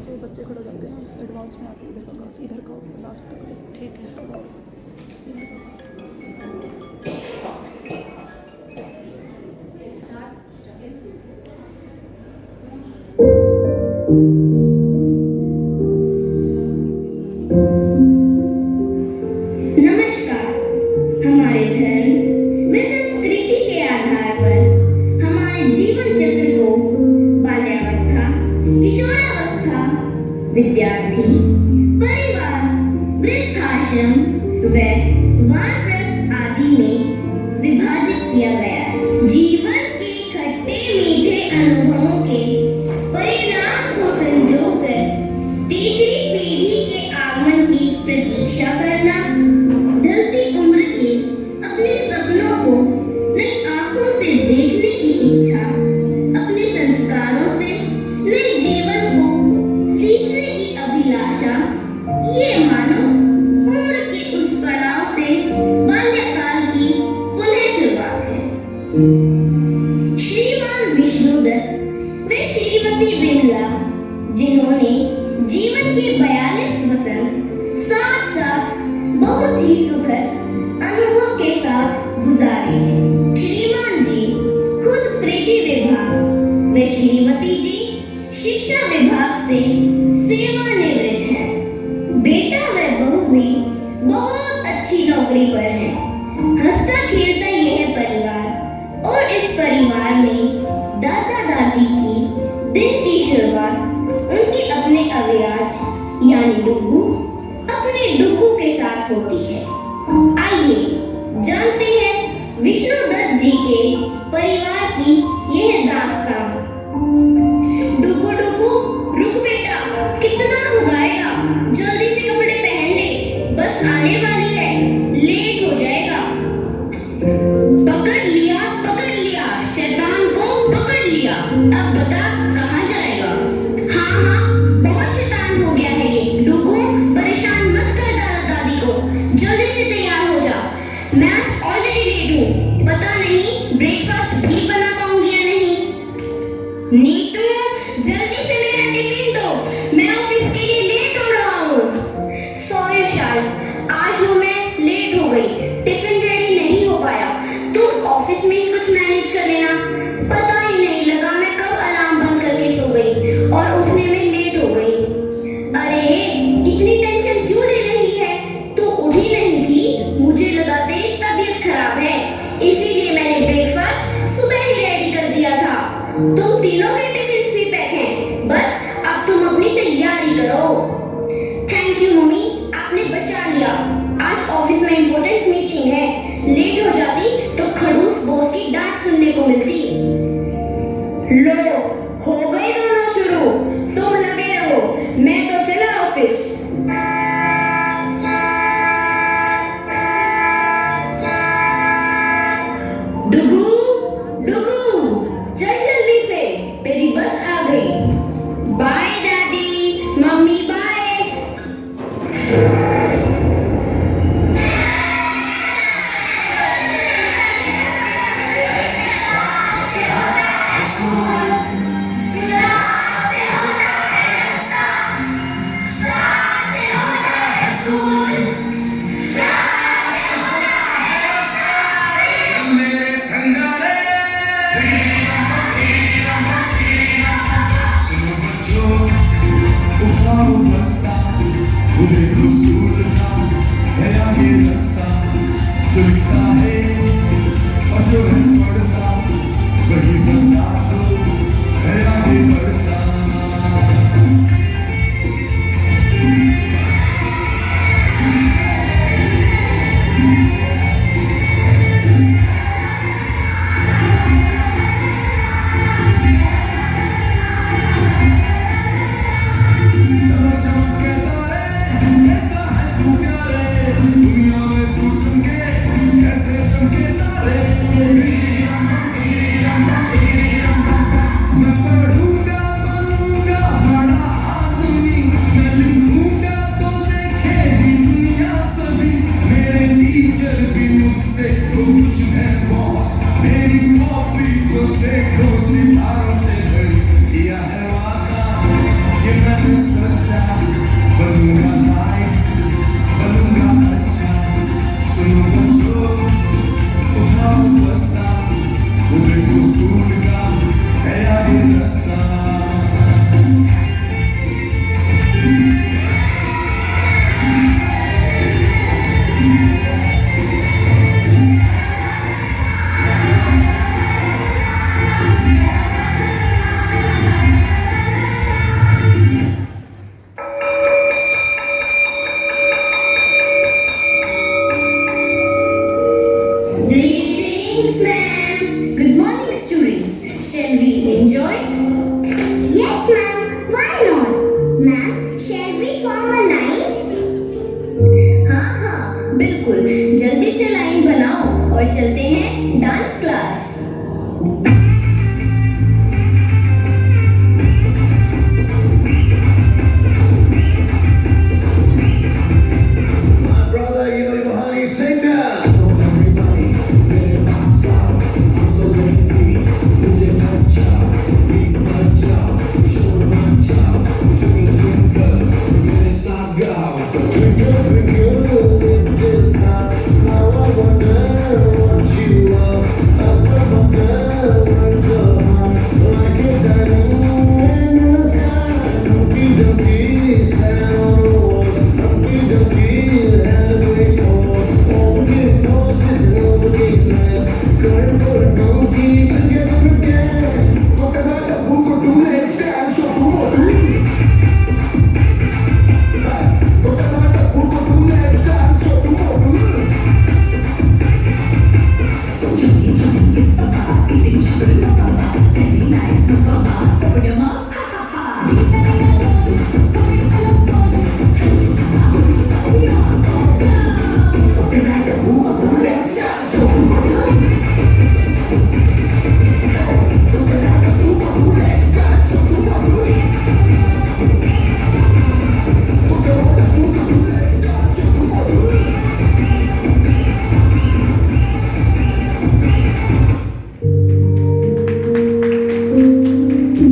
से बच्चे खड़े हो जाते हैं ना एडवांस में आके इधर का लास्ट तक ले। ठीक है। तो इधर का नमस्कार। हमारे धर्म व संस्कृति के आधार पर हमारे जीवन चक्र को बाल्यावस्था, किशोरावस्था, विद्यार्थी, परिवार, गृहस्थाश्रम व वानप्रस्थ आदि में विभाजित किया गया है। जीवन के खट्टे मीठे अनुभवों के परिणाम को संजोकर तीसरी पीढ़ी के आगमन की प्रतीक्षा करना, ढलती उम्र के अपने सपनों को नई आंखों से देखने की इच्छा, अपने संस्कारों से नए जीवन को सींचने की अभिलाषा, ये मानो उम्र के उस पड़ाव से बाल्यकाल की पुनः शुरुआत है। श्रीमान विष्णुदत्त व श्रीमती बिमला, जिन्होंने जीवन के 42 वसंत साथ साथ बहुत ही सुखद अनुभव के साथ गुजारे हैं। श्रीमान जी खुद कृषि विभाग व श्रीमती जी शिक्षा विभाग से सेवानिवृत्त हैं। बेटा व बहू भी बहुत अच्छी नौकरी पर हैं। हंसता खेलता यह परिवार और इस परिवार में दादा दादी की दिन की शुरुआत उनके अपने अविराज यानी डुगू अपने डुगू के साथ होती है। आइए जानते हैं विष्णुदत्त जी के परिवार की यह दास्तान। डुगू डुगू रुक बेटा, कितना भुगाएगा, जल्दी से कपड़े पहन ले, बस आने वाली है, लेट हो जाएगा। पकड़ लिया, शैतान को पकड़ लिया। अब बता कहाँ जाएगा? हाँ, बहुत शैतान हो गया है ये। डुगू परेशान मत कर दादा दादी को, जल्दी से तैयार हो जा। मैं आज ऑलरेडी लेट हूँ, पता नहीं ब्रेकफास्ट भी बना पाऊंगी या नहीं। नीतू जल्दी से मेरा टिफिन दो, मैं ऑफिस के लिए लेट हो रहा हूँ। सॉरी विशाल, आज वो मैं लेट हो गई, टिफिन रेडी नहीं हो पाया। तुम ऑफिस में ही कुछ मैनेज कर लेना। पता ही नहीं लगा मैं कब अलार्म बंद करके सो गई और उठने में लेट हो गई। अरे इतनी टेंशन क्यों ले रही है, तू उठी नहीं थी, मुझे लगा तेरी तबीयत खराब है, इसीलिए मैंने ब्रेकफास्ट सुबह ही रेडी कर दिया था। तुम तीनों के टिफिन भी पैक हैं, बस अब तुम अपनी तैयारी करो। थैंक यू मम्मी, आपने बचा लिया। आज ऑफिस में इम्पोर्टेंट मीटिंग है, लेट हो जाती तो खड़ूस बॉस की डांट सुनने को मिलती। लो हो गई दोनों शुरू, तुम लगे रहो, मैं तो चला ऑफिस। डुगू डुगू चल जल्दी से, तेरी बस आ गई। Bye daddy, mummy bye. मेरे संगारे सुनो बच्चों Greetings, ma'am. Good morning, students. Shall we enjoy? Yes, ma'am. Why not? Ma'am, shall we form a line? हाँ हाँ बिल्कुल, जल्दी से लाइन बनाओ और चलते हैं dance class. My brother, you honey, sing now.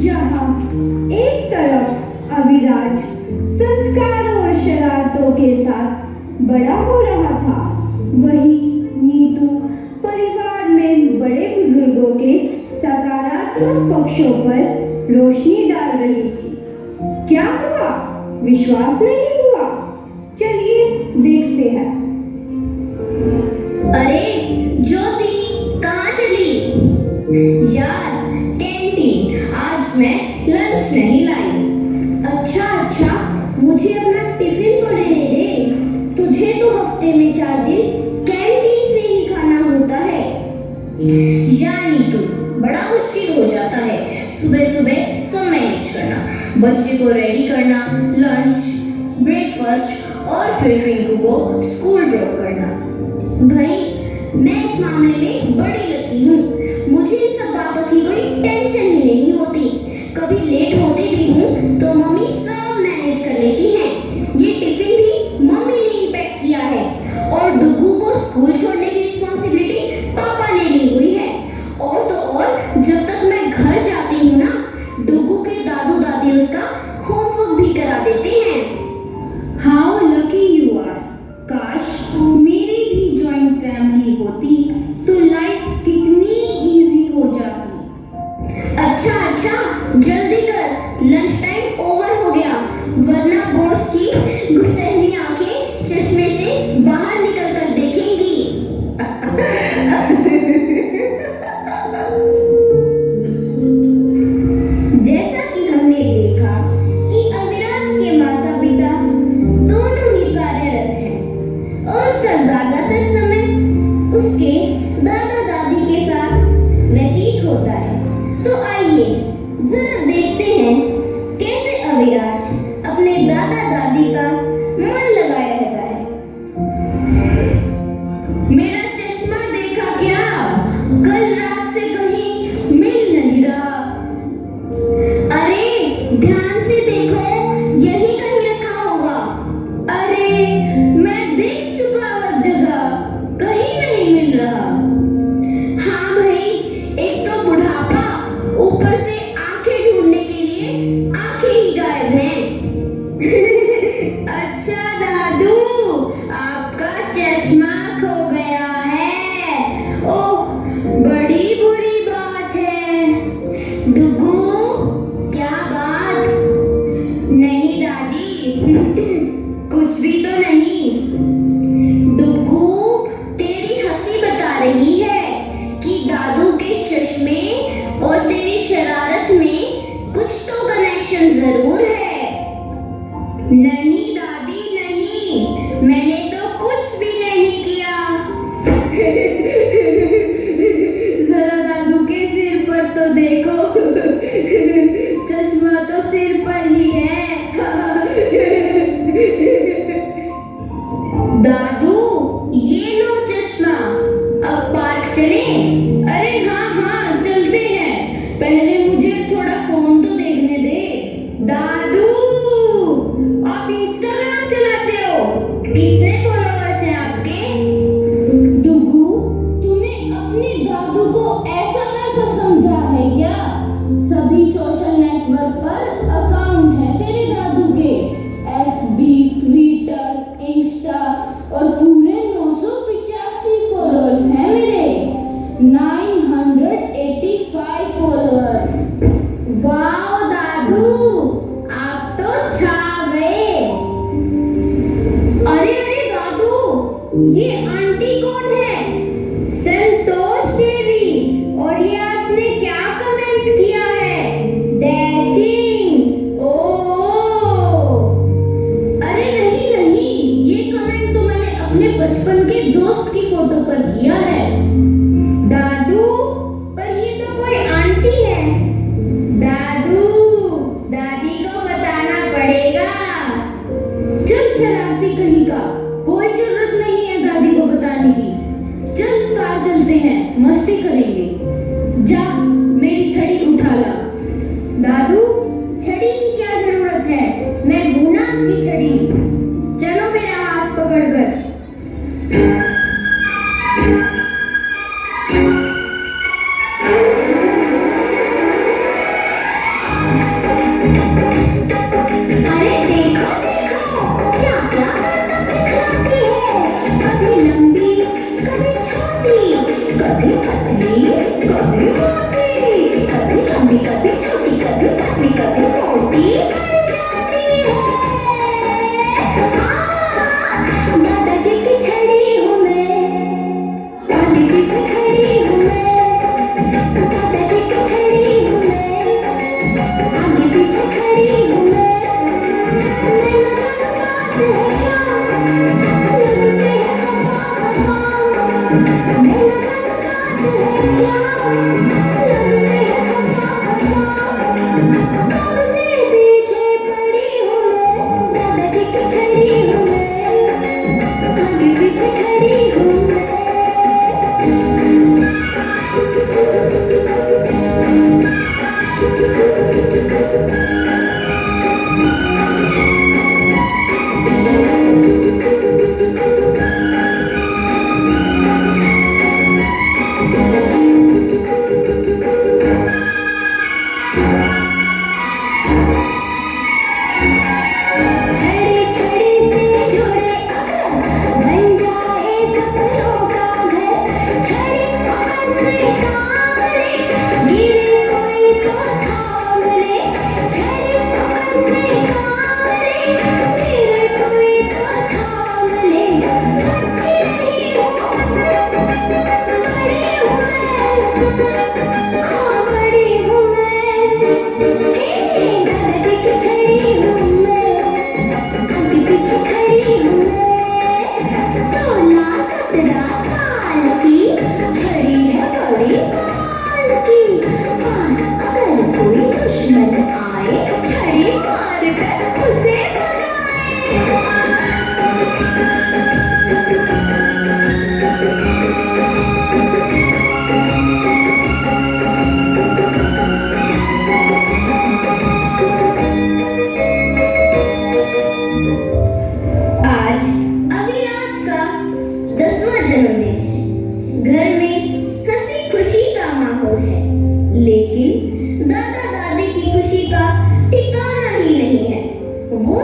जहाँ एक तरफ अविराज संस्कारों और शरारतों के साथ बड़ा हो रहा था, वहीं नीतू परिवार में बड़े बुजुर्गों के सकारात्मक पक्षों पर रोशनी डाल रही थी। क्या हुआ? विश्वास नहीं हुआ? चलिए देखते हैं। अरे ज्योति कहाँ चली? यार कैंटीन, आज मैं लंच नहीं लाई। अच्छा, मुझे अपना टिफिन तो लेने दे। तुझे तो हफ्ते में 4 दिन कैंटीन से ही खाना होता है। यार नीतू, बड़ा मुश्किल हो जाता है सुबह सुबह सब मैनेज करना, बच्चे को रेडी करना, लंच, ब्रेकफास्ट और फिर रिंकू को स्कूल ड्रॉप करना। भाई, मैं इस मामले में बड़ी लकी हूँ। मुझे इन सब बातों की कोई टेंशन ही नहीं होती। कभी लेट होती भी हूँ तो मम्मी सब मैनेज कर लेती हैं। ये टिफिन भी मम्मी ने ही पैक किया है और डुगू को स्कूल छोड़ने की रिस्पॉन्सिबिलिटी पापा ने ली हुई है। और तो और, जब तक मैं घर जाती हूँ ना, डुगू के दादू दादी उसका होमवर्क भी करा देते हैं। How lucky you are. काश मेरी भी जॉइंट फैमिली होती तो लाइफ कितनी इजी हो जाती। अच्छा, जल्दी कर, लंच टाइम ओवर हो गया, वरना बॉस की गुस्सैली आंखें चश्मे से बाहर निकल कर देखेंगी। जैसा कि हमने देखा कि अविराज के माता पिता दोनों ही कार्यरत हैं और उसका ज्यादातर समय उसके दादा दादी के साथ व्यतीत होता है। तो आइए जरा देखते हैं कैसे अविराज अपने दादा दादी का मन लगाए रहता है। मेरा चश्मा देखा क्या? कल रात से कहीं मिल नहीं रहा। अरे ध्यान से देखो, यही कहीं रखा होगा। अरे मैं देख चुका हर जगह, कहीं नहीं मिल रहा। हाँ भाई, एक तो बुढ़ापा, ऊपर से आंखें ढूंढने के लिए आंखें ही गायब हैं। जरूर है। नहीं दादी नहीं, मैंने तो कुछ भी नहीं किया। जरा दादू के सिर पर तो देखो, चश्मा तो सिर पर ही है। दादू ये लो चश्मा, अब पार्क चलें? अरे हाँ हाँ चलते हैं, पहले मुझे थोड़ा फोन तो देखने दे। दादू आप इंस्टाग्राम चलाते हो? कितने फॉलोअर्स हैं आपके? डुगू, तूने अपने दादू को ऐसा वैसा समझा है क्या? सभी सोशल नेटवर्क पर अकाउंट है तेरे दादू के। FB, ट्विटर, इंस्टा और पूरे 985 फॉलोअर्स हैं मेरे। 985 फॉलोअर। वाह दादू, आप तो छा गए। अरे अरे दादू, ये आंटी कौन है? संतोष देवी। और ये आपने क्या कमेंट किया है? डैशिंग। ओह, अरे नहीं नहीं, ये कमेंट तो मैंने अपने बचपन के दोस्त की फोटो पर किया है। दादू पर ये तो कोई आंटी है। दादू, दादी को बताना पड़ेगा। चल शरारती कहीं का, कोई जरूरत नहीं है दादी को बताने की। चल कार चलते हैं, मस्ती करेंगे। जा मेरी छड़ी उठा ला। दादू, छड़ी की क्या जरूरत है? मैं हूं ना आपकी छड़ी। चलो मेरा हाथ पकड़कर। अरे देखो देखो, क्या क्या करतब दिखलाती है। कभी लंबी, कभी छोटी, कभी पतली, कभी मोटी, कभी लंबी, कभी छोटी, कभी पतली, कभी मोटी बन जाती है। दादाजी की छड़ी हूँ मैं, दादी पीछे खड़ी हूँ मैं। दादाजी की छड़ी हूँ मैं, आगे पीछे खड़ी हूँ मैं। लेकिन दादा दादी की खुशी का ठिकाना ही नहीं है। वो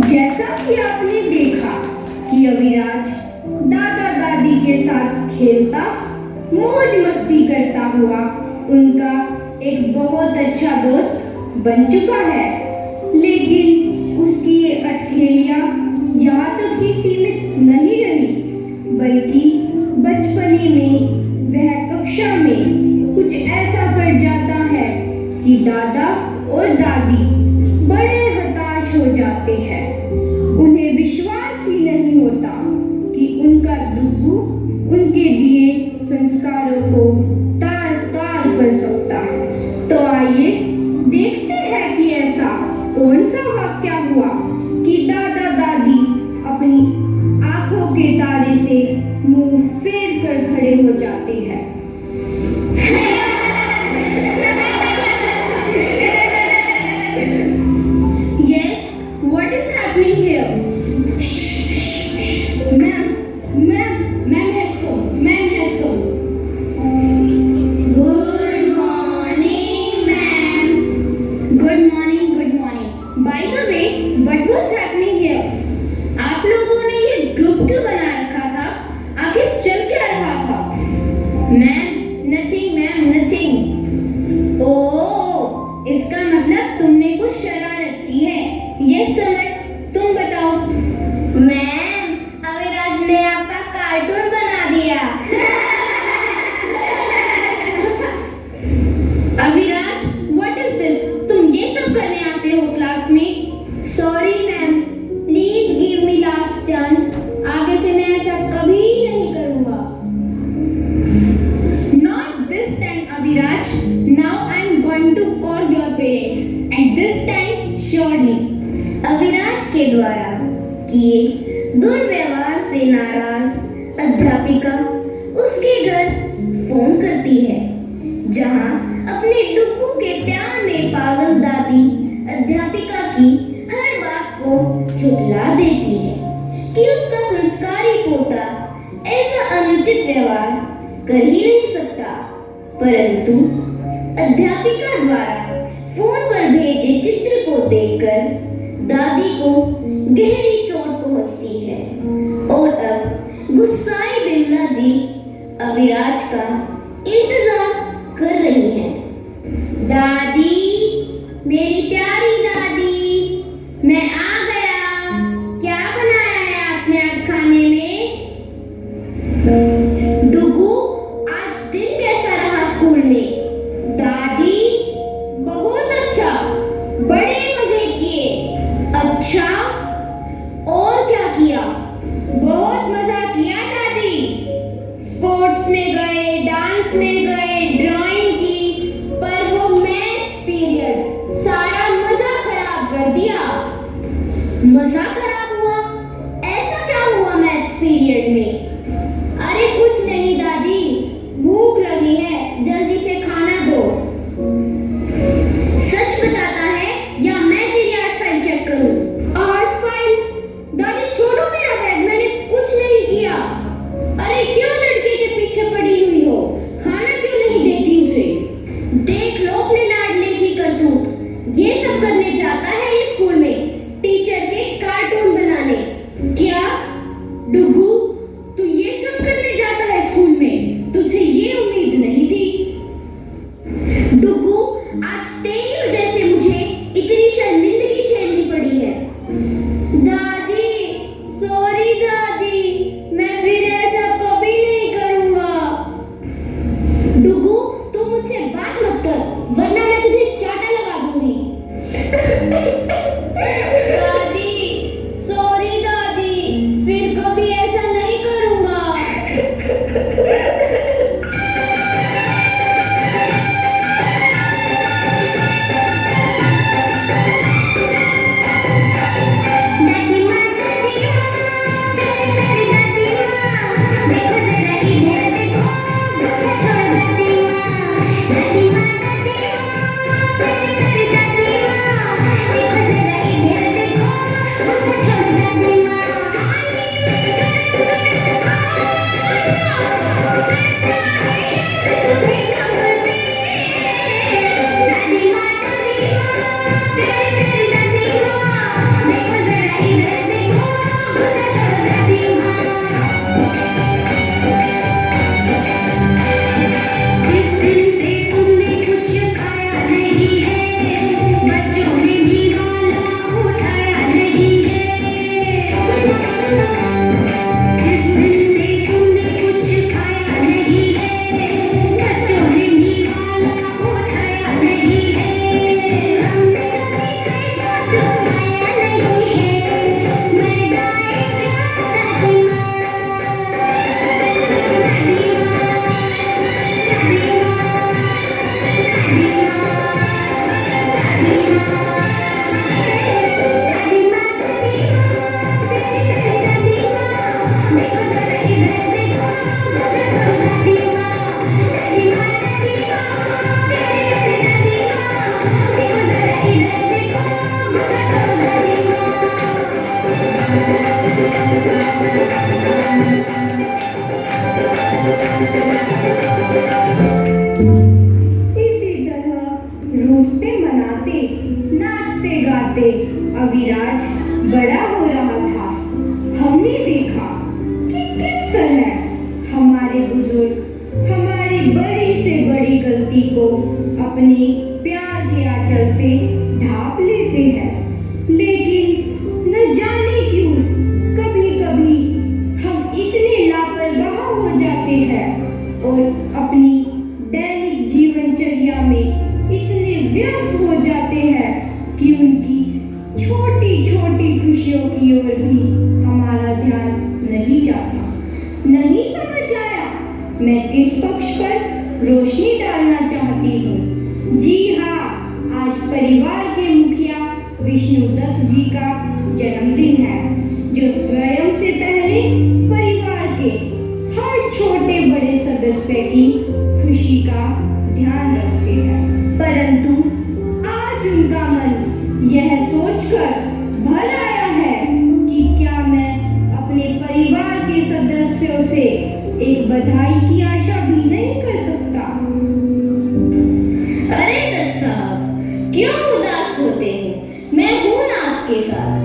जैसा कि आपने देखा कि अविराज दादा दादी के साथ खेलता मौज मस्ती करता हुआ उनका एक बहुत अच्छा दोस्त बन चुका है, लेकिन उसकी ये अटखेलियां यहाँ तक ही सीमित नहीं रही, बल्कि बचपने में वह कक्षा में कुछ ऐसा कर जाता है कि दादा और दादी बड़े हताश हो जाते हैं। उन्हें विश्वास ही नहीं होता कि उनका दुग्गू उनके दिए संस्कारों को तार तार कर सकता है। तो आइए देखते हैं कि ऐसा कौन सा वाक्या हुआ कि दादा दादी अपनी आंखों के तारे से मुंह फेर कर खड़े हो जाते हैं। Yes, what is happening here? Ma'am has come. Good morning, ma'am. Good morning, good morning. By the way, what was happening here? आप लोगों ने ये ग्रुप क्यों बना रखा था? आखिर चल क्या रहा था? Ma'am nothing. ओह, इसका मतलब तुमने कुछ शरारत की है। Yes, समझ। तुम बताओ। मैम, अविराज ने आपका कार्टून बना दिया। Aviraj, what is this? तुम ये सब करने आते हो क्लास में? Sorry ma'am, please give me last chance. आगे से मैं ऐसा कभी नहीं करूँगा। Not this time, Abhiraj. Now I am going to call your parents, and this time surely. Aviraj के द्वारा किए दुर्व्यवहार से नाराज अध्यापिका उसके घर फोन करती है, जहां अपने डुग्गू के प्यार में पागल दादी अध्यापिका की हर बात को झुठला देती है कि उसका संस्कारी पोता ऐसा अनुचित व्यवहार कर ही नहीं सकता। परंतु अध्यापिका द्वारा फोन पर भेजे चित्र को देखकर दादी को गहरी चोट पहुंचती है और अब गुस्साई बिमला जी अविराज का इंतजार कर रही हैं। दादी, मेरी प्यारी दादी, मैं आ गया। क्या बनाया है आपने आज खाने में? डुगू, आज दिन कैसा रहा स्कूल में? दादी, बहुत अच्छा, बड़े मजे किए। अच्छा, और क्या किया? बहुत मजा किया दादी। स्पोर्ट्स में गए, डांस में गए, ड्राइंग की, पर वो मैथ्स पीरियड सारा मजा खराब कर दिया। मजा खराब हुआ? ऐसा क्या हुआ मैथ्स पीरियड में? अरे कुछ नहीं दादी, भूख लगी है, जल्दी से खाना दो। सच बताता है या मैं तेरी आर्ट फाइल चेक करूं? Art file? दादी छोड़ो मेरा बैग इसी तरह रूठते मनाते नाचते गाते अविराज बड़ा हो रहा था। हमने देखा कि किस तरह हमारे बुजुर्ग हमारी बड़ी से बड़ी गलती को अपने प्यार के आंचल से ढांप लेते हैं, लेकिन न जाने क्यों कभी कभी हम इतने लापरवाह हो जाते हैं और अपनी दैनिक जीवनचर्या में इतने व्यस्त हो जाते हैं कि उनकी छोटी छोटी खुशियों की ओर भी हमारा ध्यान नहीं जाता। नहीं समझ आया मैं किस पक्ष पर रोशनी डालना चाहती हूँ। जी हाँ, आज परिवार के मुखिया विष्णुदत्त जी का जन्मदिन है, जो स्वयं से पहले परिवार के हर छोटे बड़े सदस्य की खुशी का ध्यान रखते हैं। परंतु आज उनका मन यह सोचकर भर आया है कि क्या मैं अपने परिवार के सदस्यों से एक बधाई की आशा भी नहीं कर सकता। अरे दत्त साहब, क्यों उदास होते हैं? मैं हूं ना आपके साथ।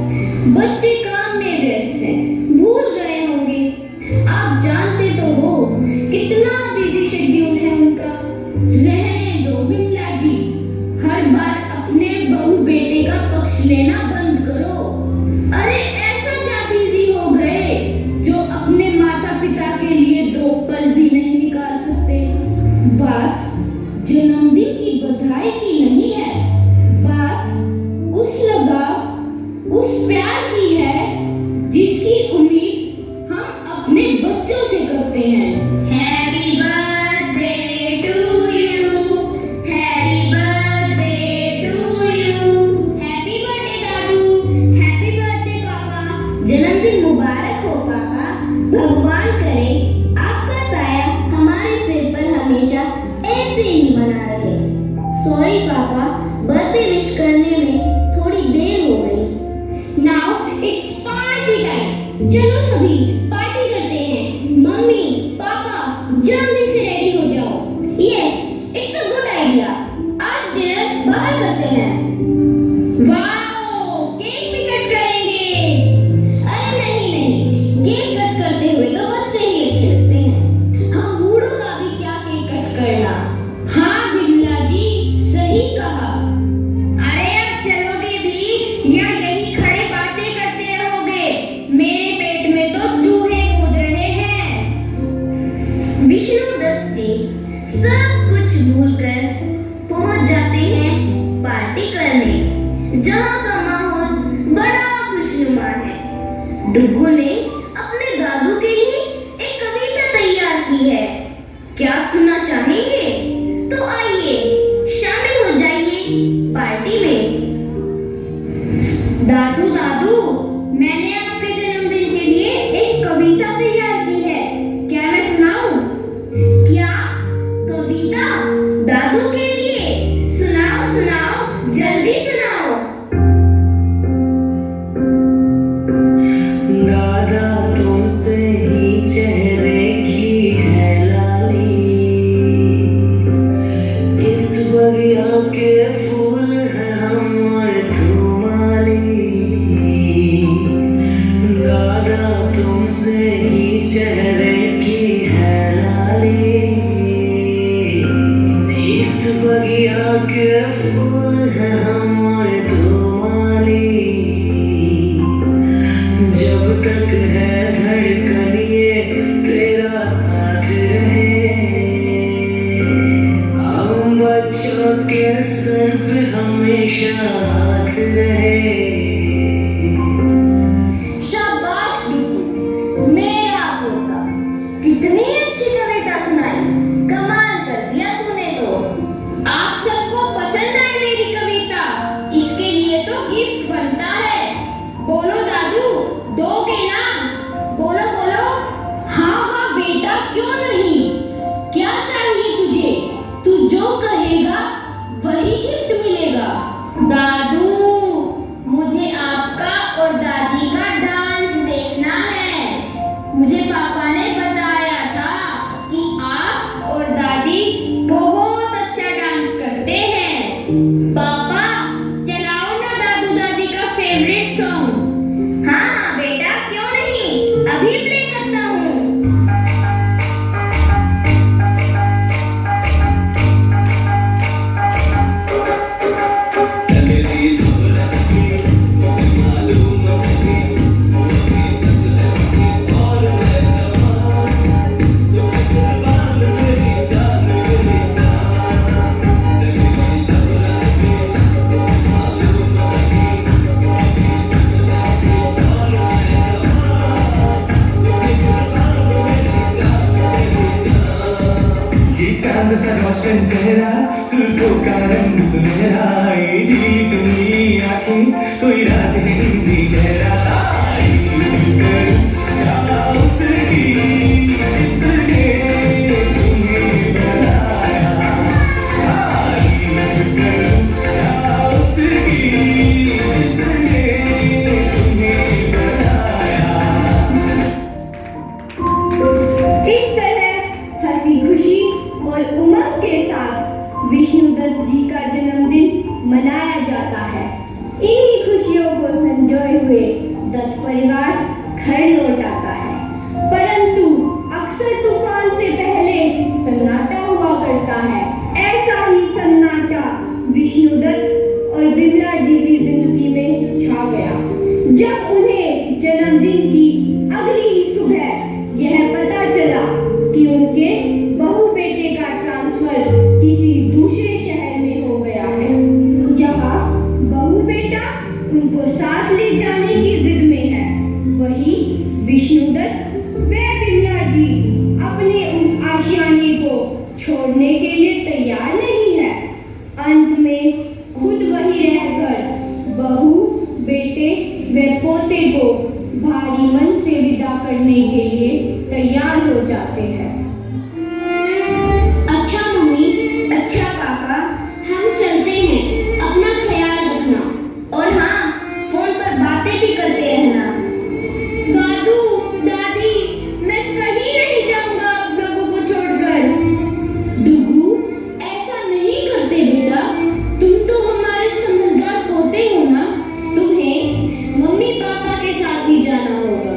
बच्चे काम में व्यस्त हैं, भूल गए होंगे। आप जानते तो हो कितना बिजी शेड्यूल है उनका। रहने दो बिमला जी, हर बार अपने बहू बेटे का पक्ष लेना बंद करो। अरे ऐसा क्या बिजी हो गए जो अपने माता पिता के लिए 2 पल भी नहीं निकाल सकते? बात जन्मदिन की बधाई की नहीं है, बात उस लगाव, उस प्यार की है जिसकी उम्मीद हम अपने बच्चों से करते हैं। Happy birthday to you, happy birthday to you, happy birthday दादू, हैप्पी बर्थडे पापा। जन्मदिन मुबारक हो पापा। भगवान करे आपका साया हमारे सिर पर हमेशा ऐसे ही बना रहे। सॉरी पापा, बर्थडे विश करने में थोड़ी देर हो गई। Now it's party time. चलो सभी पार्टी करते हैं। मम्मी पापा जल्दी से रेडी हो जाओ। Yes, it's a good idea. आज डिनर बाहर करते हैं। वाओ, केक भी कट करेंगे। अरे नहीं नहीं, केक कट करते हुए तो बच्चे ही अच्छे लगते हैं। हम बूढ़ों का भी क्या केक कट करना। हाँ बिमला जी, सही कहा। अरे अब चलोगे भी या यही खड़े बातें करते रहोगे? मेरे पेट में तो चूहे कूद रहे हैं। विष्णुदत्त जी सब कुछ भूलकर पहुंच जाते हैं पार्टी करने, जहां का माहौल बड़ा खुशनुमा है। डुग्गू ने अपने दादू के लिए एक कविता तैयार की है। क्या आप सुनना चाहेंगे? तो आइए शामिल हो जाइए पार्टी में। दादू दादू, मैंने आपके जन्मदिन के लिए एक कविता तैयार की है, क्या मैं सुनाऊं? क्या कविता? दादू के लिए सुनाओ सुनाओ, जल्दी सुनाओ। दादा रोशन चेहरा, जुल्फों का रंग सुनहरा, ये जिस्मी आंखें कोई राज है इनमें गहरा। तारीफ करूं क्या उसकी जिसने तुम्हें बनाया, तारीफ करूं क्या उसकी जिसने तुम्हें बनाया। इस तरह हंसी खुशी और उमंग के साथ विष्णुदत्त जी का जन्मदिन मनाया जाता है। इन्हीं खुशियों को संजोए हुए दत्त परिवार घर लौट आता है, परंतु अक्सर तूफान से पहले सन्नाटा हुआ करता है। ऐसा ही सन्नाटा विष्णुदत्त और बिमला जी की जिंदगी में छा गया जब उन्हें जन्मदिन की अगली ही सुबह यह पता चला कि उनके बहू बेटे का ट्रांसफर किसी दूसरे शहर में हो गया है, जहां बहू बेटा उनको साथ ले जाने की जिद में है। वहीं विष्णुदत्त व बिमला जी अपने उस आशियाने को छोड़ने के लिए तैयार नहीं है। अंत में खुद वही रहकर बहू बेटे व पोते को भारी मन से विदा करने के लिए तैयार हो जाते हैं। अच्छा मम्मी, अच्छा पापा, हम चलते हैं। अपना ख्याल रखना और हाँ, फोन पर बातें भी करते रहना। दादू दादी, मैं कहीं नहीं जाऊंगा आप लोगों को छोड़कर। डुगू, ऐसा नहीं करते बेटा, तुम तो हमारे समझदार पोते हो ना, तुम्हें मम्मी पापा के साथ ही जाना होगा।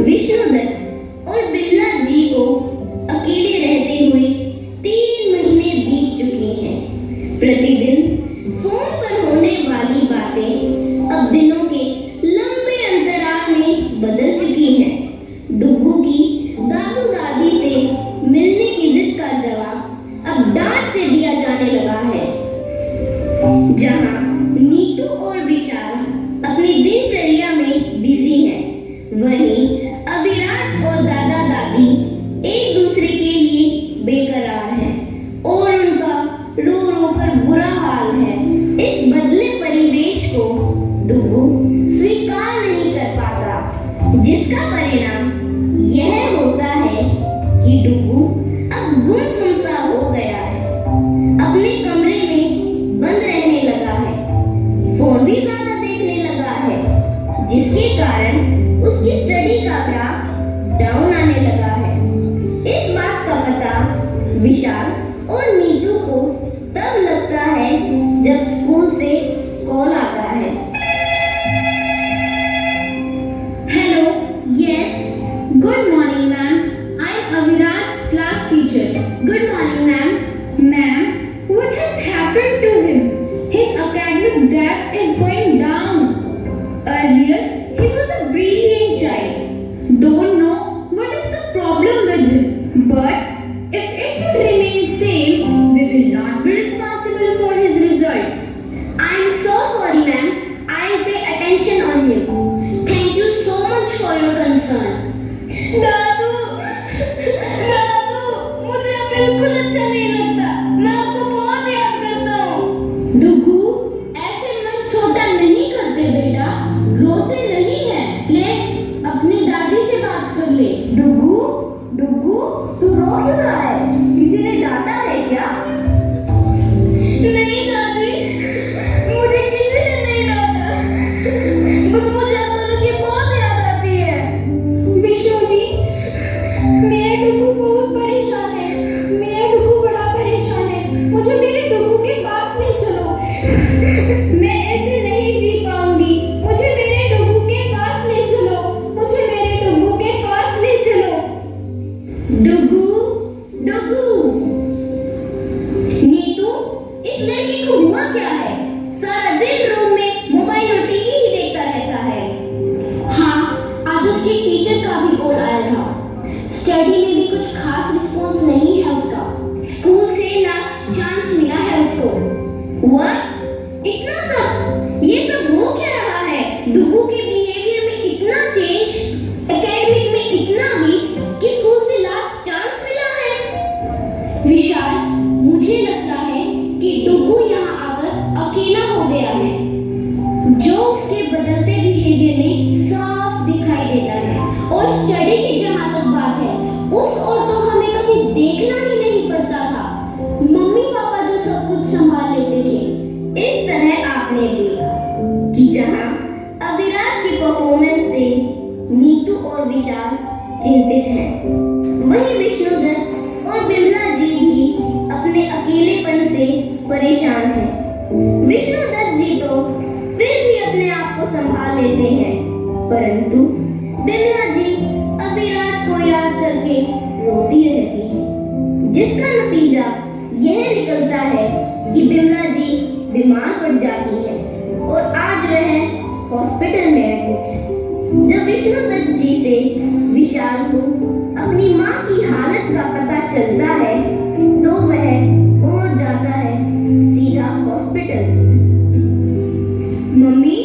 विष्णुदत्त और बिमला जी को अकेले रहते हुए 3 महीने बीत चुके हैं। प्रतिदिन फोन पर होने वाली बातें अब दिनों के लंबे अंतराल में बदल चुकी हैं। डुगू की दादू दादी से मिलने की जिद का जवाब अब डांट से दिया जाने लगा है। जहां नीतू और विशाल अपनी दिनचर्या में बिजी हैं, वहीं अभिराज और दादा दादी एक दूसरे के लिए बेकरार हैं और उनका रो रो कर बुरा हाल है। इस बदले परिवेश को डुगू स्वीकार नहीं कर पाता, जिसका परिणाम यह होता है कि डुगू अब गुमसुम सा हो गया है, अपने कमरे में बंद रहने लगा है, फोन भी ज्यादा देखने लगा है, जिसके कारण उसकी स्टडी का ग्राफ डाउन आने लगा है। इस बात का पता विशाल और नीतू को तब लगता है जब स्कूल से कॉल आता है। Hello, yes, good morning ma'am, I am Aviraj class teacher. Good morning ma'am. Ma'am, what has happened to him? His academic graph is going down. Earlier, he was a brilliant child. Don't know what is the problem with him. But if it would remain same, we will not be responsible for his results. I am so sorry ma'am, I बिल्कुल अच्छा नहीं लगता। मैं आपको बहुत याद करता हूँ। डुगू, ऐसे मन छोटा नहीं करते बेटा, रोते नहीं है। ले अपनी दादी से बात कर ले। डुगू, डुगू, तू रो क्यों रहा है? किसी ने डांटा है क्या? नहीं दादी, मुझे किसी ने नहीं डांटा। बस मुझे आप दोनों की बहुत याद आती है। विष्णु जी, मेरा डुगू बहुत परेशान है। मेरा डुगू बड़ा परेशान है। मुझे मेरे डुगू के पास ले चलो। मैं ऐसे नहीं जी पाऊंगी। मुझे मेरे डुगू के पास ले चलो। मुझे मेरे डुगू के पास ले चलो। डुगू, डुगू, नीतू, इस लड़की को हुआ क्या है? सारा दिन रूम में मोबाइल और टीवी ही देखता रहता है। हाँ, आज उसकी टीचर का भी कॉल आया था। स्टडी में भी कुछ खास रिस्पॉन्स नहीं है उसका। स्कूल से लास्ट चांस मिला है उसको। व्हाट? इतना सब? ये सब हो क्या रहा है? डुगू के बिहेवियर में इतना चेंज, एकेडमिक में इतना वीक कि स्कूल से लास्ट चांस मिला है। विशाल, मुझे लगता है कि डुगू यहाँ आकर अकेला हो गया है, जो उसके बदलते बिहेवियर में साफ दिखाई देता है। और स्टडी की जहाँ तक बात है, उस और तो हमें कभी देखना ही नहीं पड़ता था। मम्मी पापा जो सब कुछ संभाल लेते थे। इस तरह आपने देखा कि जहां अविराज की परफॉर्मेंस से नीतू और विशाल चिंतित हैं, वहीं विष्णुदत्त और बिमला जी भी अपने अकेलेपन से परेशान हैं। विष्णुदत्त जी तो फिर भी अपने आप को संभाल लेते हैं, परंतु बिमला जी अविराज को याद करके रोती रहती है, जिसका नतीजा यह निकलता है कि बिमला जी बीमार पड़ जाती है और आज वह हॉस्पिटल में एडमिट है। जब विष्णुदत्त जी से विशाल को अपनी माँ की हालत का पता चलता है, तो वह पहुंच जाता है सीधा हॉस्पिटल। मम्मी,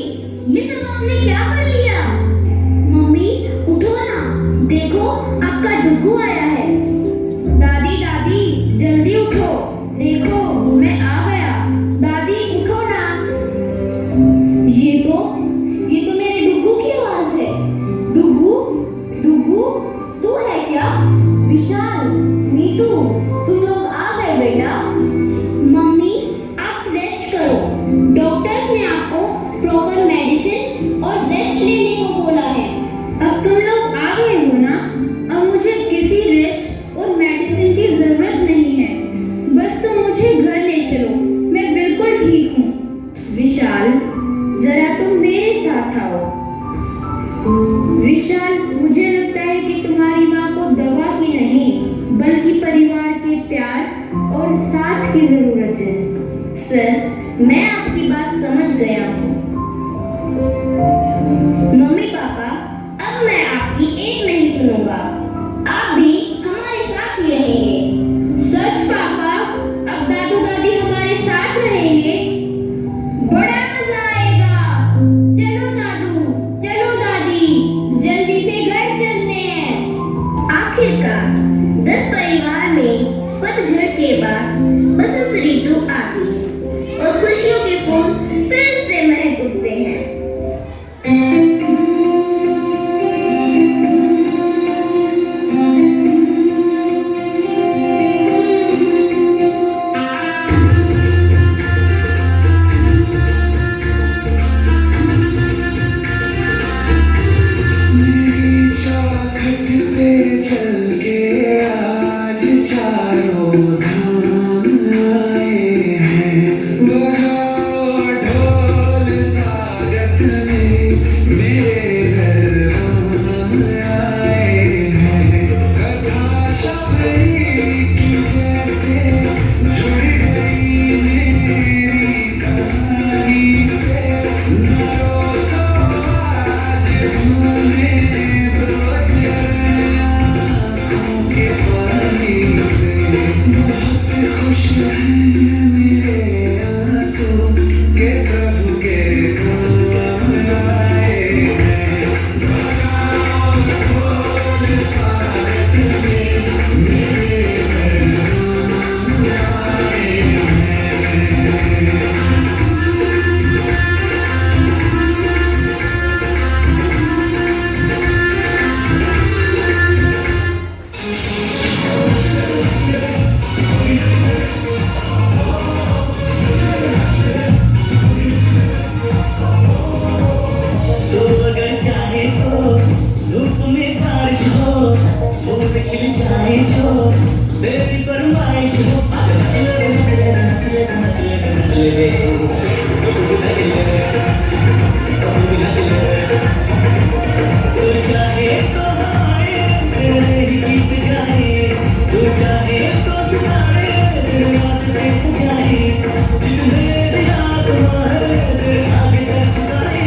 ये सब आपने क्या कर लिया? मम्मी, उठो ना, देखो आपका डुगू आया है। दादी, दादी, जल्दी उठो, देखो मैं आ गया। दादी उठो ना। ये तो मेरे डुगू की आवाज है। डुगू, डुगू, तू है क्या? विशाल, नीतू, तुम लोग आ गए बेटा। मम्मी, आप रेस्ट करो। डॉक्टर्स ने आपको प्रॉपर मेडिसिन और रेस्ट लेने को बोला है। अब तुम लोग आ गए हो ना, अब मुझे किसी रेस्ट और मेडिसिन की जरूरत नहीं है। बस तुम मुझे घर ले चलो, मैं बिल्कुल ठीक हूँ। विशाल, जरा तुम मेरे साथ आओ। विशाल, मुझे लगता है कि तुम्हारी माँ को दवा की नहीं, बल्कि परिवार के प्यार और साथ की जरूरत है। सर, मैं आपकी बात समझ गया हूँ। मम्मी पापा, अब मैं आपकी एक नहीं सुनूंगा। आप भी हमारे साथ ही रहेंगे। सच पापा, अब दादू दादी हमारे साथ रहेंगे। बड़ा मजा आएगा। चलो दादू, चलो दादी, जल्दी से घर चलते हैं। आखिरकार दत्त परिवार में पतझड़ के बाद बसंत ऋतु आती है और खुशियों के फूल फिर से महक उठते हैं। मेरी चौखट पे चल के आज चारों धाम आए हैं। बजाओ ढोल स्वागत में, मेरे घर हम आए हैं। कथा शबरी की जैसे जुड़ गई मेरी कहानी से। न रोको आज हमें दो चरण आँखों के पानी से। तो अगर चाहे तो धूप में बारिश हो, मूड खिल जाए जो तेरी फरमाइश हो। आगे नच ले नच ले नच ले नच ले नच ले, कबूल नच ले कबूल नच ले। तू चाहे तो हमारे तेरे ही गीत गाए, तू चाहे तो सुनाए तेरे रास्ते सजाए, जितने भी आसमां है तेरे आगे सर झुकाए।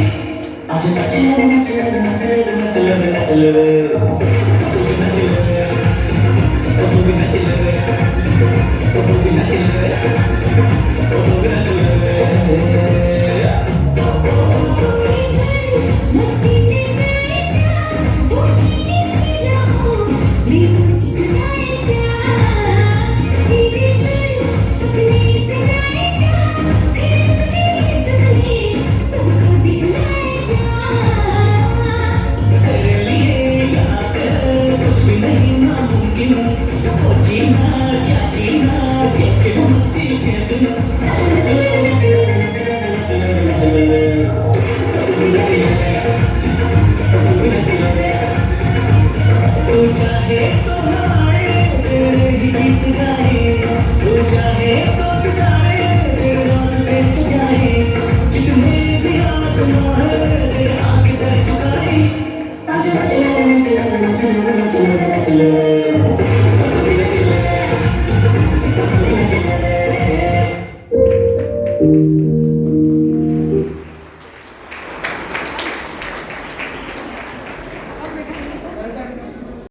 आज नच ले नच ले नच ले नच ले नच ले।